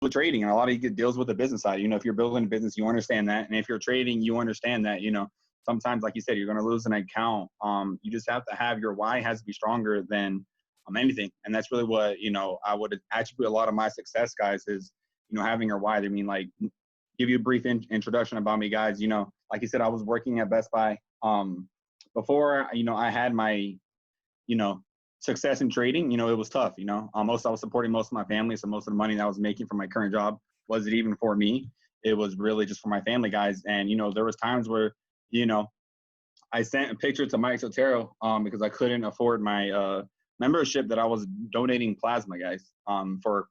with trading, and a lot of you deals with the business side. You know, if you're building a business, you understand that. And if you're trading, you understand that, you know, sometimes, like you said, you're going to lose an account. You just have to have your why has to be stronger than anything. And that's really what, you know, I would attribute a lot of my success, guys, is, you know, having your why. I mean, like, give you a brief introduction about me, guys. You know, like you said, I was working at Best Buy. Before, you know, I had my, you know, success in trading. You know, it was tough, you know. I was supporting most of my family, so most of the money that I was making from my current job wasn't even for me. It was really just for my family, guys. And, you know, there was times where, you know, I sent a picture to Mike Sotero because I couldn't afford my membership that I was donating plasma, guys. For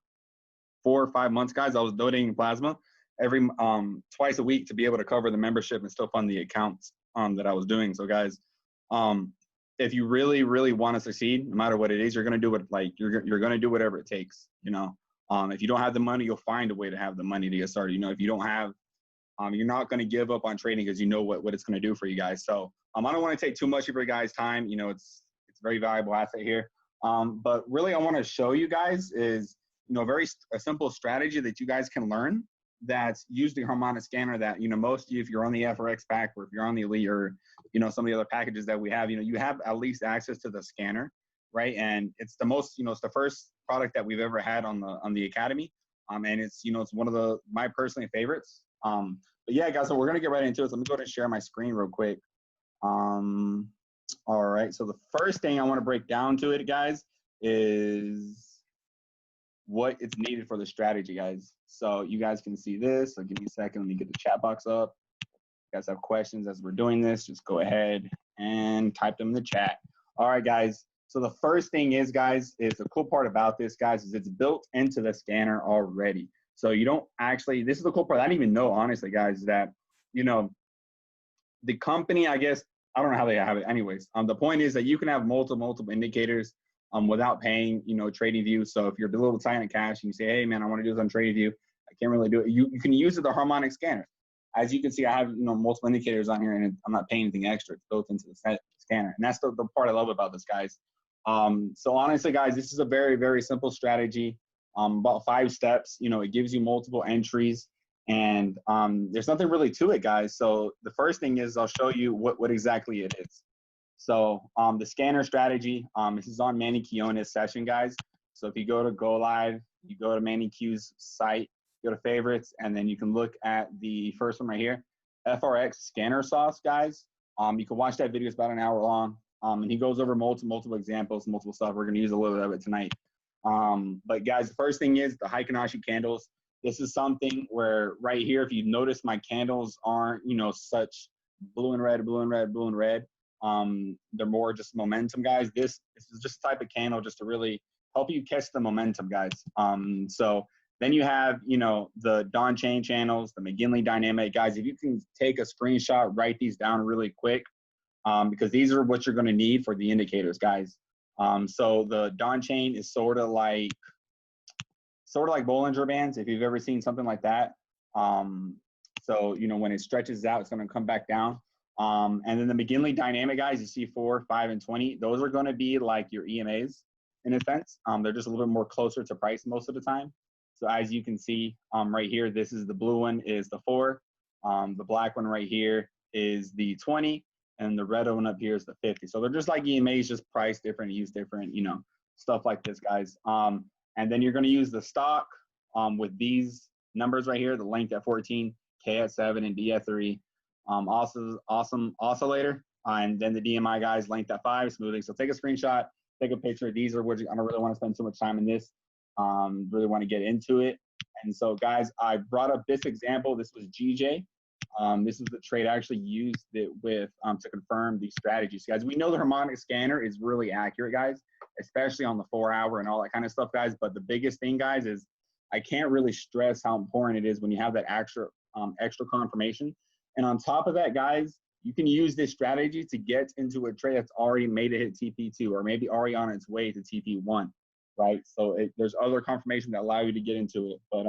4 or 5 months, guys, I was donating plasma every twice a week to be able to cover the membership and still fund the accounts that I was doing. So, guys, if you really, really want to succeed, no matter what it is, you're going to do it. Like, you're going to do whatever it takes, you know. If you don't have the money, you'll find a way to have the money to get started. You know, if you don't have, you're not going to give up on trading because you know what it's going to do for you guys. So I don't want to take too much of your guys' time. You know, it's a very valuable asset here. But really, I want to show you guys is, you know, a simple strategy that you guys can learn that's used the Harmonic scanner that, you know, most of you, if you're on the FRX pack or if you're on the Elite or, you know, some of the other packages that we have, you know, you have at least access to the scanner, right? And it's the most, you know, it's the first product that we've ever had on the Academy. And it's, you know, it's one of my personally favorites. But yeah, guys, so we're going to get right into it. So let me go ahead and share my screen real quick. All right. So the first thing I want to break down to it, guys, is what is needed for the strategy, guys. So you guys can see this. So give me a second. Let me get the chat box up. If you guys have questions as we're doing this, just go ahead and type them in the chat. All right, guys. So the first thing is, guys, is the cool part about this, guys, is it's built into the scanner already. So you don't actually, this is the cool part. I didn't even know, honestly, guys, that, you know, the company, I guess, I don't know how they have it anyways. The point is that you can have multiple indicators without paying, you know, TradingView. So if you're a little tight on cash and you say, hey, man, I want to do this on TradingView, I can't really do it. You can use the Harmonic scanner. As you can see, I have, you know, multiple indicators on here, and I'm not paying anything extra. It's built into the scanner. And that's the part I love about this, guys. So honestly, guys, this is a very, very simple strategy. About 5 steps. You know, it gives you multiple entries. And there's nothing really to it, guys. So the first thing is I'll show you what exactly it is. So the scanner strategy, this is on Manny Quione's session, guys. So if you go to Go Live, you go to Manny Q's site, go to favorites, and then you can look at the first one right here, FRX scanner sauce, guys. You can watch that video. It's about an hour long. And he goes over multiple examples, multiple stuff. We're going to use a little bit of it tonight. But guys, the first thing is the Heikinashi candles. This is something where right here, if you notice, my candles aren't, you know, such blue and red, blue and red, blue and red. They're more just momentum, guys. This is just a type of candle just to really help you catch the momentum, guys. So then you have, you know, the Dawn Chain channels, the McGinley dynamic, guys. If you can take a screenshot, write these down really quick, because these are what you're going to need for the indicators, guys. So the Dawn Chain is sort of like Bollinger Bands, if you've ever seen something like that. So, you know, when it stretches out, it's going to come back down. And then the McGinley dynamic, guys, you see 4, 5, and 20. Those are going to be like your EMAs in a sense. They're just a little bit more closer to price most of the time. So as you can see right here, this is the blue one is the 4. The black one right here is the 20. And the red one up here is the 50. So they're just like EMAs, just priced different, used different, you know, stuff like this, guys. And then you're going to use the stock with these numbers right here, the length at 14, K at 7, and D at 3. Awesome oscillator. And then the DMI, guys, length at 5, smoothing. So take a screenshot, take a picture. These are what I don't really want to spend too much time in this. Really want to get into it. And so, guys, I brought up this example. This was GJ. This is the trade I actually used it with to confirm these strategies. Guys, we know the Harmonic scanner is really accurate, guys, especially on the 4-hour and all that kind of stuff, guys. But the biggest thing, guys, is I can't really stress how important it is when you have that extra confirmation. And on top of that, guys, you can use this strategy to get into a trade that's already made it hit TP2 or maybe already on its way to TP1, right? So there's other confirmation that allow you to get into it. But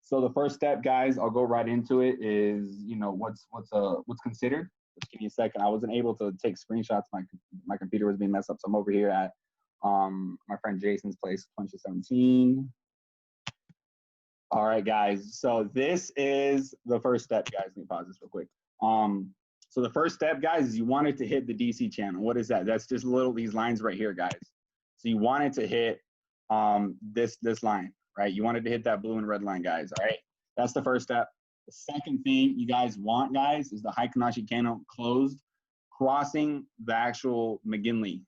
so the first step, guys, I'll go right into it, is, you know, what's considered. Just give me a second. I wasn't able to take screenshots. My computer was being messed up. So I'm over here at my friend Jason's place, 2017. All right, guys. So this is the first step, guys. Let me pause this real quick. So the first step, guys, is you want it to hit the DC channel. What is that? That's just these lines right here, guys. So you want it to hit this line, right? You want it to hit that blue and red line, guys. All right. That's the first step. The second thing you guys want, guys, is the Heikin-Ashi candle closed, crossing the actual McGinley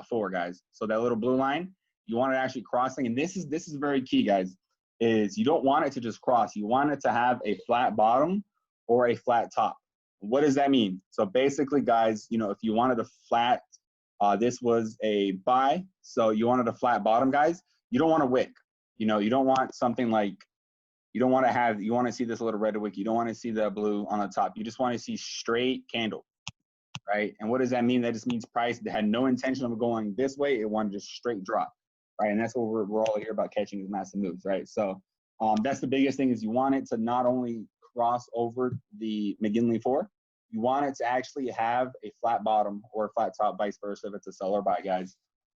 4, guys. So that little blue line, you want it actually crossing, and this is very key, guys. Is you don't want it to just cross. You want it to have a flat bottom or a flat top. What does that mean? So basically, guys, you know, if you wanted a flat, this was a buy, so you wanted a flat bottom, guys. You don't want a wick. You know, you don't want something like, you don't want to have, you want to see this little red wick. You don't want to see the blue on the top. You just want to see straight candle, right? And what does that mean? That just means price had no intention of going this way. It wanted just straight drop. Right, and that's what we're all here about, catching these massive moves, right? So that's the biggest thing, is you want it to not only cross over the McGinley 4, you want it to actually have a flat bottom or a flat top, vice versa, if it's a sell or buy, guys.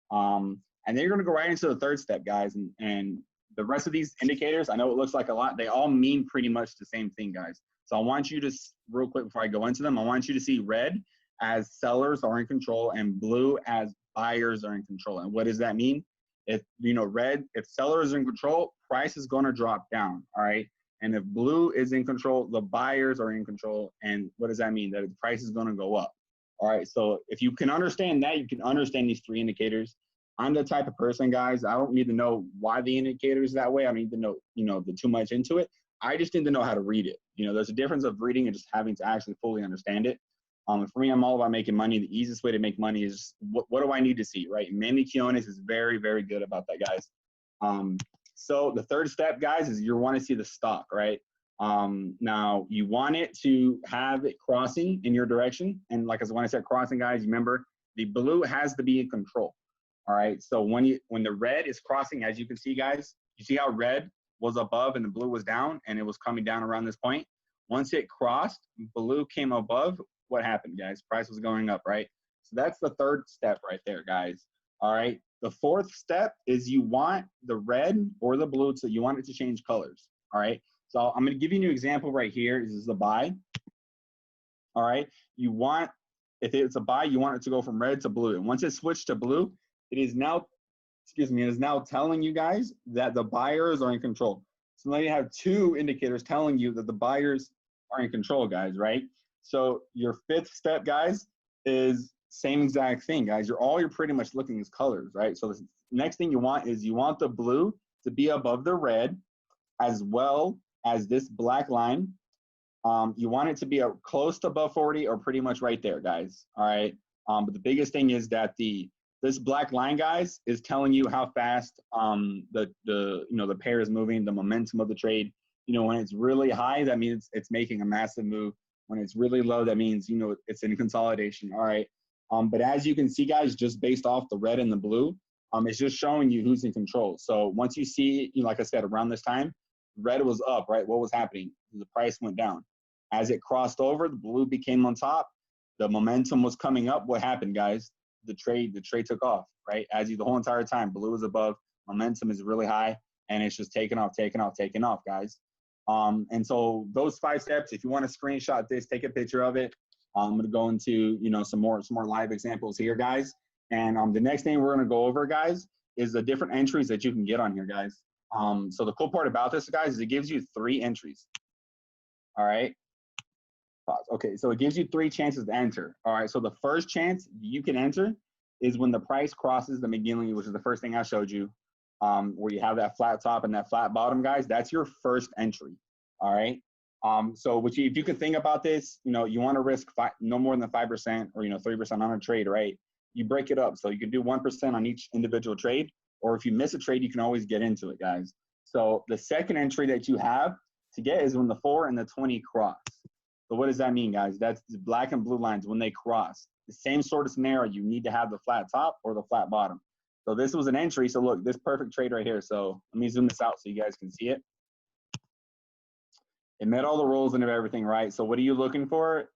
And then you're gonna go right into the third step, guys, and the rest of these indicators, I know it looks like a lot, they all mean pretty much the same thing, guys. So I want you to, real quick before I go into them, I want you to see red as sellers are in control and blue as buyers are in control. And what does that mean? If, you know, red, if sellers are in control, price is going to drop down, all right? And if blue is in control, the buyers are in control. And what does that mean? That the price is going to go up, all right? So if you can understand that, you can understand these 3 indicators. I'm the type of person, guys, I don't need to know why the indicator is that way. I don't need to know, you know, too much into it. I just need to know how to read it. You know, there's a difference of reading and just having to actually fully understand it. For me, I'm all about making money. The easiest way to make money is what do I need to see, right? Manny Quinones is very, very good about that, guys. So the third step, guys, is you want to see the stock, right? Now, you want it to have it crossing in your direction. And like when I said crossing, guys, remember, the blue has to be in control, all right? So when the red is crossing, as you can see, guys, you see how red was above and the blue was down, and it was coming down around this point? Once it crossed, blue came above. What happened, guys? Price was going up, right? So that's the third step right there, guys. All right. The fourth step is you want the red or the blue you want it to change colors. All right. So I'm going to give you an example right here. This is the buy. All right. You want, if it's a buy, you want it to go from red to blue. And once it switched to blue, it is now, it is now telling you guys that the buyers are in control. So now you have 2 indicators telling you that the buyers are in control, guys, right? So your fifth step, guys, is same exact thing, guys. You're pretty much looking at colors, right? So the next thing you want is you want the blue to be above the red, as well as this black line. You want it to be close to above 40 or pretty much right there, guys. All right. But the biggest thing is that this black line, guys, is telling you how fast the pair is moving, the momentum of the trade. You know, when it's really high, that means it's making a massive move. When it's really low, that means, you know, it's in consolidation. All right. But as you can see, guys, just based off the red and the blue, it's just showing you who's in control. So once you see, you know, like I said, around this time, red was up, right? What was happening? The price went down. As it crossed over, the blue became on top. The momentum was coming up. What happened, guys? The trade took off, right? The whole entire time, blue is above, momentum is really high, and it's just taking off, guys. And so those 5 steps, if you want to screenshot this, take a picture of it. I'm going to go into, you know, some more live examples here, guys. And the next thing we're going to go over, guys, is the different entries that you can get on here, guys. So the cool part about this, guys, is it gives you 3 entries. All right. Pause. Okay, so it gives you 3 chances to enter. All right, so the first chance you can enter is when the price crosses the McGinley, which is the first thing I showed you, where you have that flat top and that flat bottom, guys. That's your first entry. All right. So if you could think about this, you know, you want to risk no more than 5% or, you know, 3% on a trade, right? You break it up. So you can do 1% on each individual trade, or if you miss a trade, you can always get into it, guys. So the second entry that you have to get is when the 4 and the 20 cross. So what does that mean, guys? That's the black and blue lines when they cross. The same sort of scenario, you need to have the flat top or the flat bottom. So this was an entry. So look, this perfect trade right here. So let me zoom this out so you guys can see it. It met all the rules and everything, right? So what are you looking for?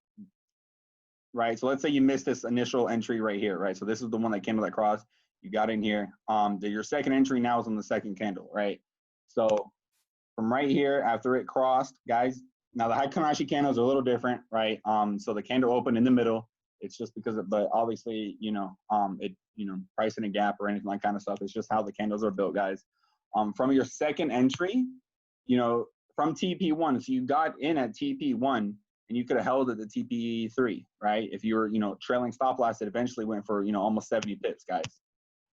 Right, so let's say you missed this initial entry right here, right? So this is the one that came to that cross. You got in here. Your second entry now is on the second candle, right? So from right here after it crossed, guys. Now the Hikanashi candles are a little different, right? So the candle opened in the middle. It's just because of, but obviously, price in a gap or anything like kind of stuff. It's just how the candles are built, guys. From your second entry, from TP1, so you got in at TP1 and you could have held at the TP3, right? If you were, trailing stop loss, it eventually went for, almost 70 pips, guys,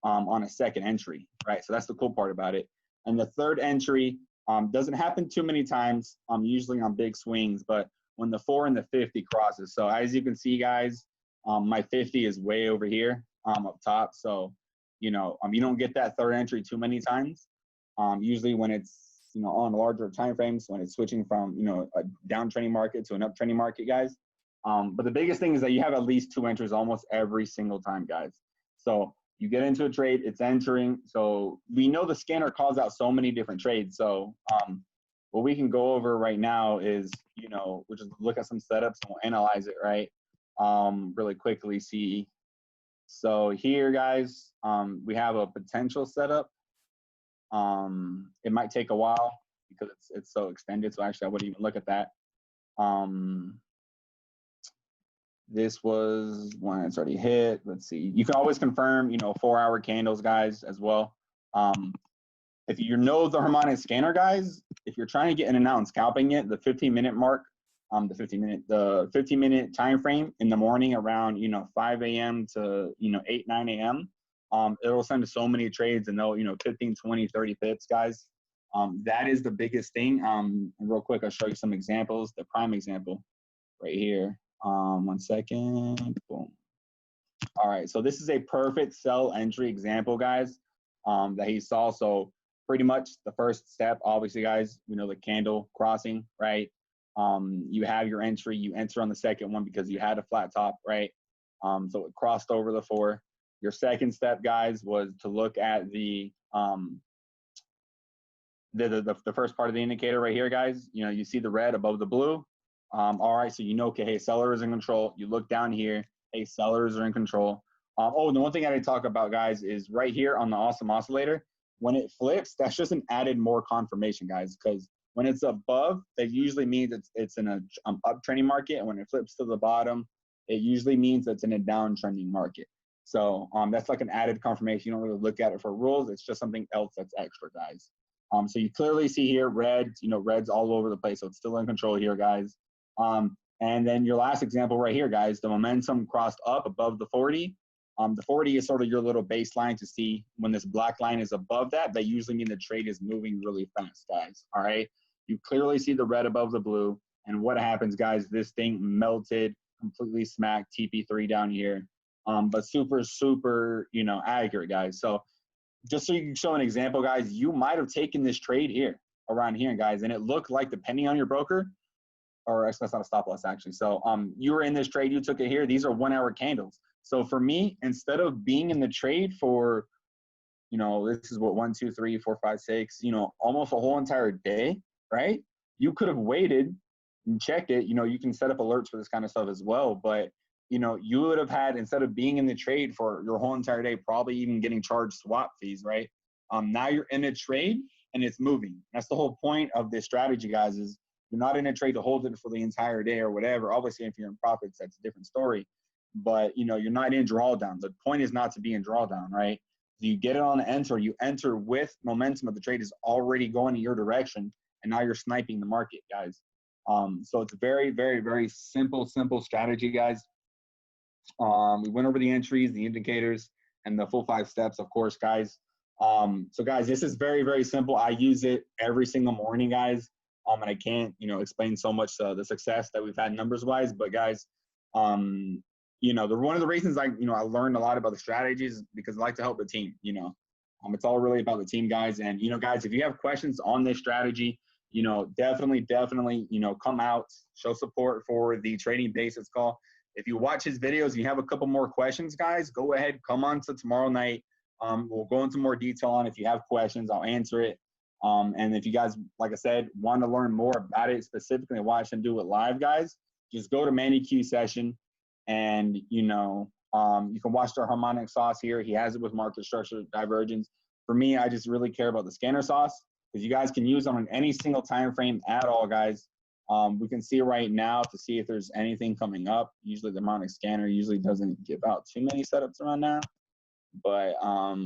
on a second entry, right? So that's the cool part about it. And the third entry doesn't happen too many times, usually on big swings, but when the 4 and the 50 crosses. So as you can see, guys, my 50 is way over here up top. So, you don't get that third entry too many times. Usually when it's, on larger time frames, when it's switching from, a downtrending market to an uptrending market, guys. But the biggest thing is that you have at least 2 entries almost every single time, guys. So you get into a trade, it's entering. So we know the scanner calls out so many different trades. So what we can go over right now is, we'll just look at some setups and we'll analyze it, right? Really quickly see. So here, guys, we have a potential setup. It might take a while because it's so extended. So actually I wouldn't even look at that. This was one that's already hit. Let's see. You can always confirm, 4-hour candles, guys, as well. If you know the Harmonic scanner, guys, if you're trying to get in and out and scalping it, the 15-minute mark, the 15-minute time frame in the morning around, 5 a.m. to, 8, 9 a.m., it'll send so many trades and they'll, 15, 20, 30 pips, guys. That is the biggest thing. And real quick, I'll show you some examples. The prime example right here. 1 second. Boom. All right. So this is a perfect sell entry example, guys, that he saw. So pretty much the first step, obviously, guys, the candle crossing, right? You have your entry. You enter on the second one because you had a flat top, right? So it crossed over the 4. Your second step, guys, was to look at the first part of the indicator right here, guys. You see the red above the blue. All right, so okay, hey, seller is in control. You look down here, hey, sellers are in control. The one thing I didn't talk about, guys, is right here on the awesome oscillator. When it flips, that's just an added more confirmation, guys, because when it's above, that usually means it's in a uptrending market, and when it flips to the bottom, it usually means it's in a downtrending market. So that's like an added confirmation. You don't really look at it for rules. It's just something else that's extra, guys. So you clearly see here reds, reds all over the place. So it's still in control here, guys. And then your last example right here, guys, the momentum crossed up above the 40. The 40 is sort of your little baseline to see when this black line is above that. That usually means the trade is moving really fast, guys. All right. You clearly see the red above the blue. And what happens, guys, this thing melted, completely smacked TP3 down here. But super, super, accurate, guys. So just so you can show an example, guys, you might have taken this trade here, around here, guys, and it looked like, depending on your broker, or actually, that's not a stop loss, actually. So you were in this trade, you took it here. These are 1-hour candles. So for me, instead of being in the trade for, this is what, 1, 2, 3, 4, 5, 6, almost a whole entire day, right? You could have waited and checked it. You can set up alerts for this kind of stuff as well, but you would have had, instead of being in the trade for your whole entire day, probably even getting charged swap fees, right? Now you're in a trade and it's moving. That's the whole point of this strategy, guys, is you're not in a trade to hold it for the entire day or whatever. Obviously, if you're in profits, that's a different story. But, you're not in drawdown. The point is not to be in drawdown, right? You get it on the enter, you enter with momentum of the trade is already going in your direction, and now you're sniping the market, guys. So it's very, very, very simple strategy, guys. We went over the entries, the indicators, and the full 5 steps, of course, guys. So guys, this is very, very simple. I use it every single morning, guys. And I can't, explain so much the success that we've had numbers wise, but guys, one of the reasons I learned a lot about the strategies because I like to help the team, it's all really about the team, guys. And, guys, if you have questions on this strategy, definitely, come out, show support for the Trading Basics call. If you watch his videos and you have a couple more questions, guys, go ahead, come on to tomorrow night. We'll go into more detail on it. If you have questions, I'll answer it. And if you guys, like I said, want to learn more about it specifically and watch him do it live, guys, just go to Manny Q session and, you can watch the Harmonic sauce here. He has it with market structure divergence. For me, I just really care about the scanner sauce because you guys can use them on any single time frame at all, guys. We can see right now to see if there's anything coming up. Usually the Harmonic scanner usually doesn't give out too many setups around now, but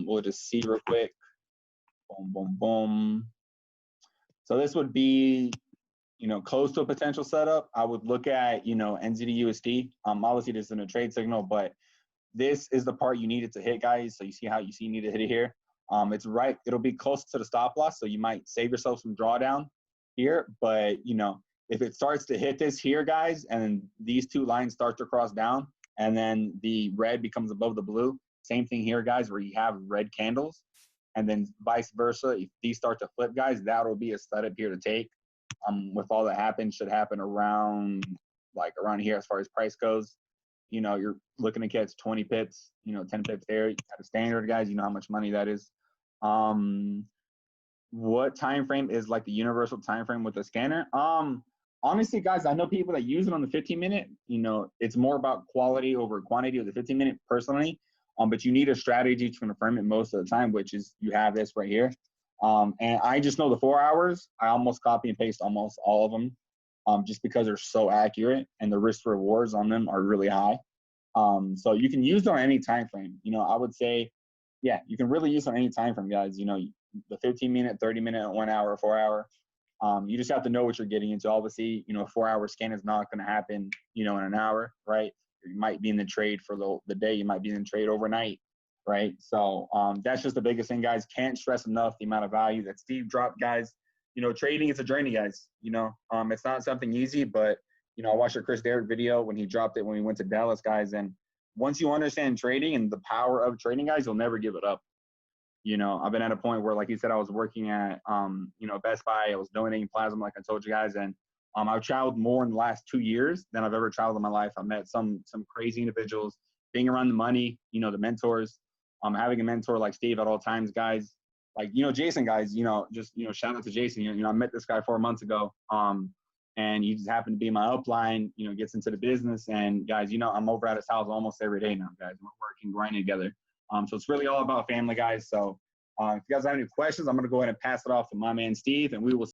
we'll just see real quick. Boom, boom, boom. So this would be, close to a potential setup. I would look at, NZD/USD. Obviously this isn't a trade signal, but this is the part you needed to hit, guys. So you see how you need to hit it here. It's right. It'll be close to the stop loss, so you might save yourself some drawdown here. But if it starts to hit this here, guys, and these two lines start to cross down, and then the red becomes above the blue. Same thing here, guys, where you have red candles, and then vice versa. If these start to flip, guys, that'll be a setup here to take. With all that happens, should happen around here as far as price goes. You're looking to catch 20 pips, 10 pips there. You got a standard, guys. You know how much money that is. What time frame is like the universal time frame with the scanner? Honestly, guys, I know people that use it on the 15-minute. It's more about quality over quantity with the 15-minute personally. But you need a strategy to confirm it most of the time, which is you have this right here. And I just know the 4 hours. I almost copy and paste almost all of them, just because they're so accurate and the risk rewards on them are really high. So you can use it on any time frame. I would say, yeah, you can really use it on any time frame, guys. The 15-minute, 30-minute, 1 hour, 4 hour. You just have to know what you're getting into. Obviously, a 4-hour scan is not going to happen, in an hour, right? You might be in the trade for the day. You might be in the trade overnight, right? So that's just the biggest thing, guys. Can't stress enough the amount of value that Steve dropped, guys. Trading is a journey, guys. It's not something easy, but, I watched a Chris Derrick video when he dropped it when we went to Dallas, guys. And once you understand trading and the power of trading, guys, you'll never give it up. I've been at a point where, like you said, I was working at, Best Buy. I was donating plasma, like I told you guys. And I've traveled more in the last 2 years than I've ever traveled in my life. I've met some crazy individuals, being around the money, the mentors, having a mentor like Steve at all times, guys. Like, Jason, guys, just, shout out to Jason. I met this guy 4 months ago. And he just happened to be in my upline, gets into the business. And guys, I'm over at his house almost every day now, guys. We're working, grinding together. So it's really all about family, guys. So if you guys have any questions, I'm going to go ahead and pass it off to my man, Steve, and we will